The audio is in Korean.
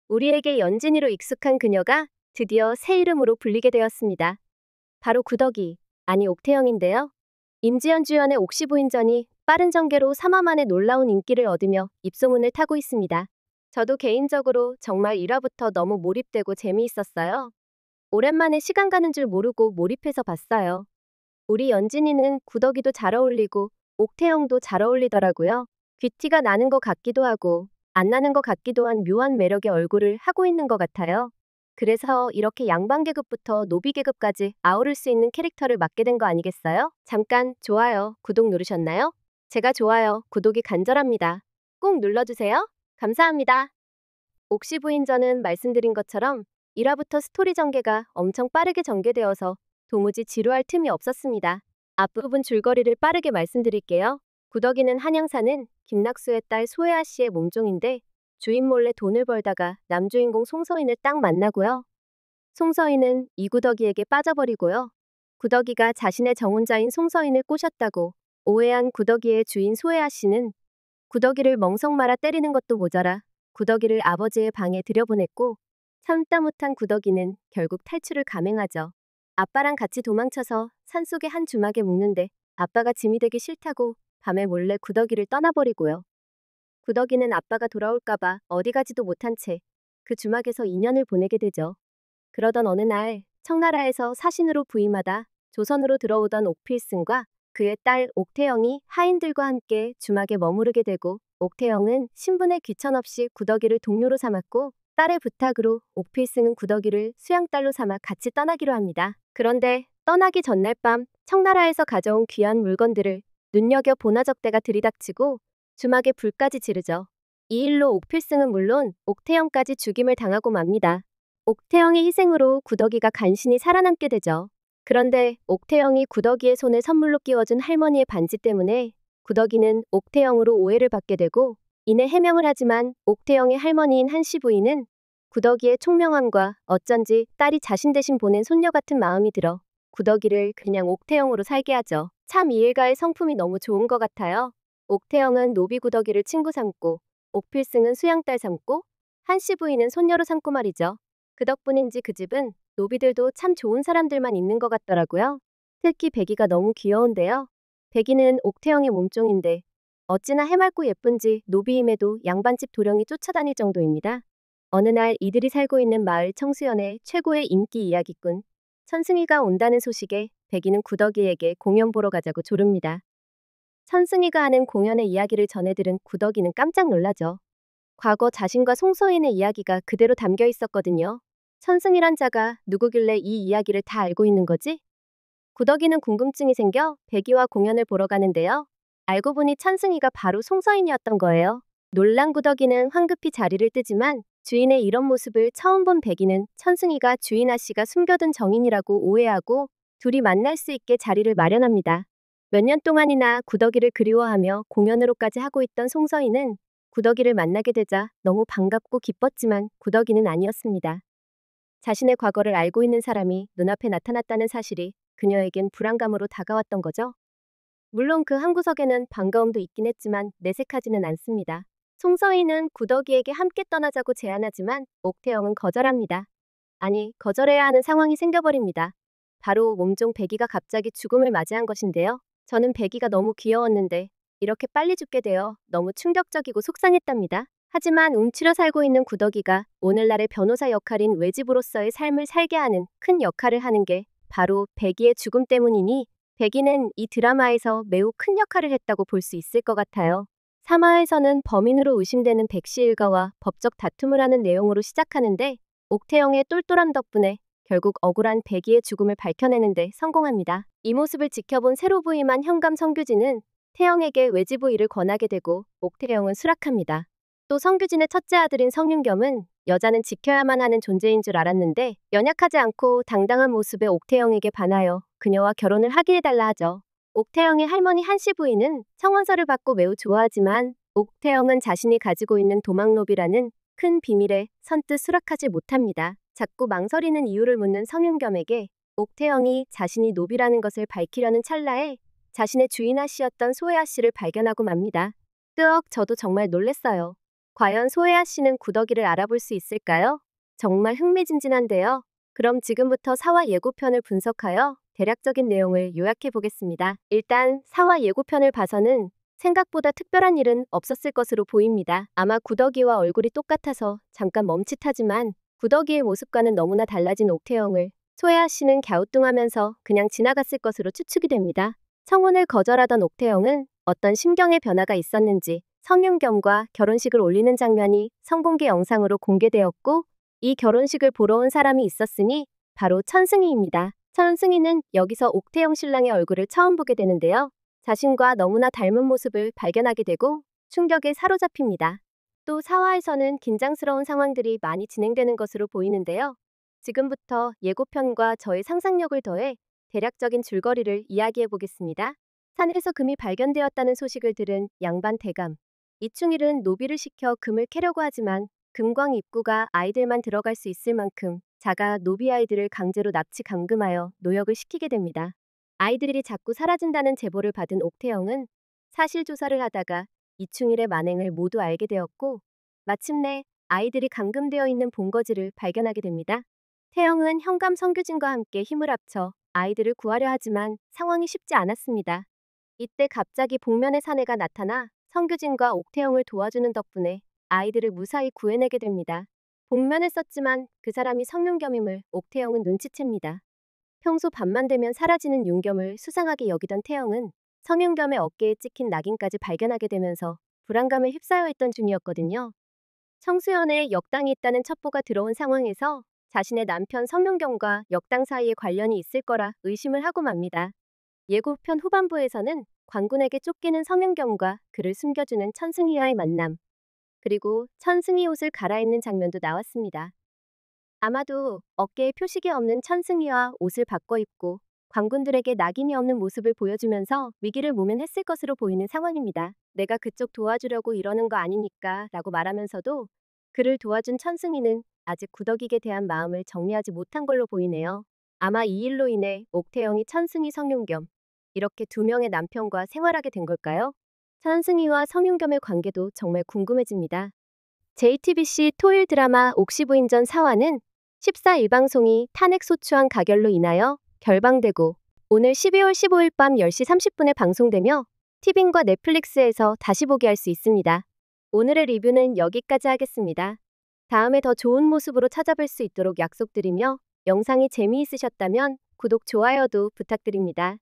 우리에게 연진이로 익숙한 그녀가 드디어 새 이름으로 불리게 되었습니다. 바로 구덕이, 아니 옥태영인데요. 임지연 주연의 옥시 부인전이 빠른 전개로 3화 만에 놀라운 인기를 얻으며 입소문을 타고 있습니다. 저도 개인적으로 정말 1화부터 너무 몰입되고 재미있었어요. 오랜만에 시간 가는 줄 모르고 몰입해서 봤어요. 우리 연진이는 구덕이도 잘 어울리고 옥태영도 잘 어울리더라고요. 귀티가 나는 것 같기도 하고 안 나는 것 같기도 한 묘한 매력의 얼굴을 하고 있는 것 같아요. 그래서 이렇게 양반 계급부터 노비 계급까지 아우를 수 있는 캐릭터를 맡게 된 거 아니겠어요? 잠깐 좋아요, 구독 누르셨나요? 제가 좋아요, 구독이 간절합니다. 꼭 눌러주세요. 감사합니다. 옥시 부인전은 말씀드린 것처럼 1화부터 스토리 전개가 엄청 빠르게 전개되어서 도무지 지루할 틈이 없었습니다. 앞부분 줄거리를 빠르게 말씀드릴게요. 구덕이는 한양사는 김낙수의 딸 소혜아 씨의 몸종인데 주인 몰래 돈을 벌다가 남주인공 송서인을 딱 만나고요. 송서인은 이구덕이에게 빠져버리고요. 구덕이가 자신의 정혼자인 송서인을 꼬셨다고 오해한 구덕이의 주인 소혜아 씨는 구덕이를 멍석 말아 때리는 것도 모자라 구덕이를 아버지의 방에 들여보냈고 참다 못한 구덕이는 결국 탈출을 감행하죠. 아빠랑 같이 도망쳐서 산속의 한 주막에 묵는데 아빠가 짐이 되기 싫다고 밤에 몰래 구덕이를 떠나버리고요. 구덕이는 아빠가 돌아올까봐 어디 가지도 못한 채 그 주막에서 2년을 보내게 되죠. 그러던 어느 날 청나라에서 사신으로 부임하다 조선으로 들어오던 옥필승과 그의 딸 옥태영이 하인들과 함께 주막에 머무르게 되고 옥태영은 신분의 귀천 없이 구덕이를 동료로 삼았고 딸의 부탁으로 옥필승은 구덕이를 수양딸로 삼아 같이 떠나기로 합니다. 그런데 떠나기 전날 밤 청나라에서 가져온 귀한 물건들을 눈여겨 보나적대가 들이닥치고 주막에 불까지 지르죠. 이 일로 옥필승은 물론 옥태영까지 죽임을 당하고 맙니다. 옥태영의 희생으로 구덕이가 간신히 살아남게 되죠. 그런데 옥태영이 구덕이의 손에 선물로 끼워준 할머니의 반지 때문에 구덕이는 옥태영으로 오해를 받게 되고 이내 해명을 하지만 옥태영의 할머니인 한씨 부인은 구덕이의 총명함과 어쩐지 딸이 자신 대신 보낸 손녀 같은 마음이 들어 구덕이를 그냥 옥태영으로 살게 하죠. 참 이 일가의 성품이 너무 좋은 것 같아요. 옥태영은 노비 구덕이를 친구 삼고 옥필승은 수양딸 삼고 한씨 부인은 손녀로 삼고 말이죠. 그 덕분인지 그 집은 노비들도 참 좋은 사람들만 있는 것 같더라고요. 특히 백이가 너무 귀여운데요. 백이는 옥태영의 몸종인데 어찌나 해맑고 예쁜지 노비임에도 양반집 도령이 쫓아다닐 정도입니다. 어느 날 이들이 살고 있는 마을 청수연의 최고의 인기 이야기꾼 천승이가 온다는 소식에 백이는 구덕이에게 공연 보러 가자고 조릅니다. 천승이가 하는 공연의 이야기를 전해 들은 구덕이는 깜짝 놀라죠. 과거 자신과 송서인의 이야기가 그대로 담겨 있었거든요. 천승이란 자가 누구길래 이 이야기를 다 알고 있는 거지? 구덕이는 궁금증이 생겨 백이와 공연을 보러 가는데요. 알고 보니 천승이가 바로 송서인이었던 거예요. 놀란 구덕이는 황급히 자리를 뜨지만 주인의 이런 모습을 처음 본 백이는 천승이가 주인 아씨가 숨겨둔 정인이라고 오해하고 둘이 만날 수 있게 자리를 마련합니다. 몇 년 동안이나 구덕이를 그리워하며 공연으로까지 하고 있던 송서인은 구덕이를 만나게 되자 너무 반갑고 기뻤지만 구덕이는 아니었습니다. 자신의 과거를 알고 있는 사람이 눈앞에 나타났다는 사실이 그녀에겐 불안감으로 다가왔던 거죠. 물론 그 한 구석에는 반가움도 있긴 했지만 내색하지는 않습니다. 송서인은 구덕이에게 함께 떠나자고 제안하지만 옥태영은 거절합니다. 아니, 거절해야 하는 상황이 생겨버립니다. 바로 몸종 백이가 갑자기 죽음을 맞이한 것인데요. 저는 백이가 너무 귀여웠는데 이렇게 빨리 죽게 되어 너무 충격적이고 속상했답니다. 하지만 움츠려 살고 있는 구덕이가 오늘날의 변호사 역할인 외집으로서의 삶을 살게 하는 큰 역할을 하는 게 바로 백이의 죽음 때문이니 백이는 이 드라마에서 매우 큰 역할을 했다고 볼 수 있을 것 같아요. 3화에서는 범인으로 의심되는 백씨 일가와 법적 다툼을 하는 내용으로 시작하는데 옥태영의 똘똘함 덕분에 결국 억울한 백이의 죽음을 밝혀내는데 성공합니다. 이 모습을 지켜본 새로 부임한 현감 성규진은 태영에게 외지부 일을 권하게 되고 옥태영은 수락합니다. 또 성규진의 첫째 아들인 성윤겸은 여자는 지켜야만 하는 존재인 줄 알았는데 연약하지 않고 당당한 모습의 옥태영에게 반하여 그녀와 결혼을 하게 해달라 하죠. 옥태영의 할머니 한씨 부인은 청원서를 받고 매우 좋아하지만 옥태영은 자신이 가지고 있는 도망노비라는 큰 비밀에 선뜻 수락하지 못합니다. 자꾸 망설이는 이유를 묻는 성윤겸에게 옥태영이 자신이 노비라는 것을 밝히려는 찰나에 자신의 주인 아씨였던 소혜 아씨를 발견하고 맙니다. 뜨억 저도 정말 놀랬어요. 과연 소혜아 씨는 구더기를 알아볼 수 있을까요? 정말 흥미진진한데요. 그럼 지금부터 사화 예고편을 분석하여 대략적인 내용을 요약해 보겠습니다. 일단 사화 예고편을 봐서는 생각보다 특별한 일은 없었을 것으로 보입니다. 아마 구더기와 얼굴이 똑같아서 잠깐 멈칫하지만 구더기의 모습과는 너무나 달라진 옥태영을 소혜아 씨는 갸우뚱하면서 그냥 지나갔을 것으로 추측이 됩니다. 청혼을 거절하던 옥태영은 어떤 심경의 변화가 있었는지 성윤겸과 결혼식을 올리는 장면이 성공개 영상으로 공개되었고 이 결혼식을 보러 온 사람이 있었으니 바로 천승희입니다. 천승희는 여기서 옥태영 신랑의 얼굴을 처음 보게 되는데요. 자신과 너무나 닮은 모습을 발견하게 되고 충격에 사로잡힙니다. 또 사화에서는 긴장스러운 상황들이 많이 진행되는 것으로 보이는데요. 지금부터 예고편과 저의 상상력을 더해 대략적인 줄거리를 이야기해 보겠습니다. 산에서 금이 발견되었다는 소식을 들은 양반 대감 이충일은 노비를 시켜 금을 캐려고 하지만 금광 입구가 아이들만 들어갈 수 있을 만큼 자가 노비 아이들을 강제로 납치 감금하여 노역을 시키게 됩니다. 아이들이 자꾸 사라진다는 제보를 받은 옥태영은 사실 조사를 하다가 이충일의 만행을 모두 알게 되었고 마침내 아이들이 감금되어 있는 본거지를 발견하게 됩니다. 태영은 현감 성규진과 함께 힘을 합쳐 아이들을 구하려 하지만 상황이 쉽지 않았습니다. 이때 갑자기 복면의 사내가 나타나 성규진과 옥태영을 도와주는 덕분에 아이들을 무사히 구해내게 됩니다. 복면을 썼지만 그 사람이 성윤겸임을 옥태영은 눈치챕니다. 평소 밤만 되면 사라지는 윤겸을 수상하게 여기던 태영은 성윤겸의 어깨에 찍힌 낙인까지 발견하게 되면서 불안감에 휩싸여 있던 중이었거든요. 청수연에 역당이 있다는 첩보가 들어온 상황에서 자신의 남편 성윤겸과 역당 사이에 관련이 있을 거라 의심을 하고 맙니다. 예고편 후반부에서는 관군에게 쫓기는 성윤겸과 그를 숨겨주는 천승희와의 만남, 그리고 천승희 옷을 갈아입는 장면도 나왔습니다. 아마도 어깨에 표식이 없는 천승희와 옷을 바꿔 입고 관군들에게 낙인이 없는 모습을 보여주면서 위기를 모면했을 것으로 보이는 상황입니다. 내가 그쪽 도와주려고 이러는 거 아니니까 라고 말하면서도 그를 도와준 천승희는 아직 구더기에 대한 마음을 정리하지 못한 걸로 보이네요. 아마 이 일로 인해 옥태영이 천승희 성윤겸 이렇게 두 명의 남편과 생활하게 된 걸까요? 천승희와 성윤겸의 관계도 정말 궁금해집니다. JTBC 토요일 드라마 옥시부인전 4화는 14일 방송이 탄핵소추안 가결로 인하여 결방되고 오늘 12월 15일 밤 10시 30분에 방송되며 티빙과 넷플릭스에서 다시 보기 할 수 있습니다. 오늘의 리뷰는 여기까지 하겠습니다. 다음에 더 좋은 모습으로 찾아뵐 수 있도록 약속드리며 영상이 재미있으셨다면 구독, 좋아요도 부탁드립니다.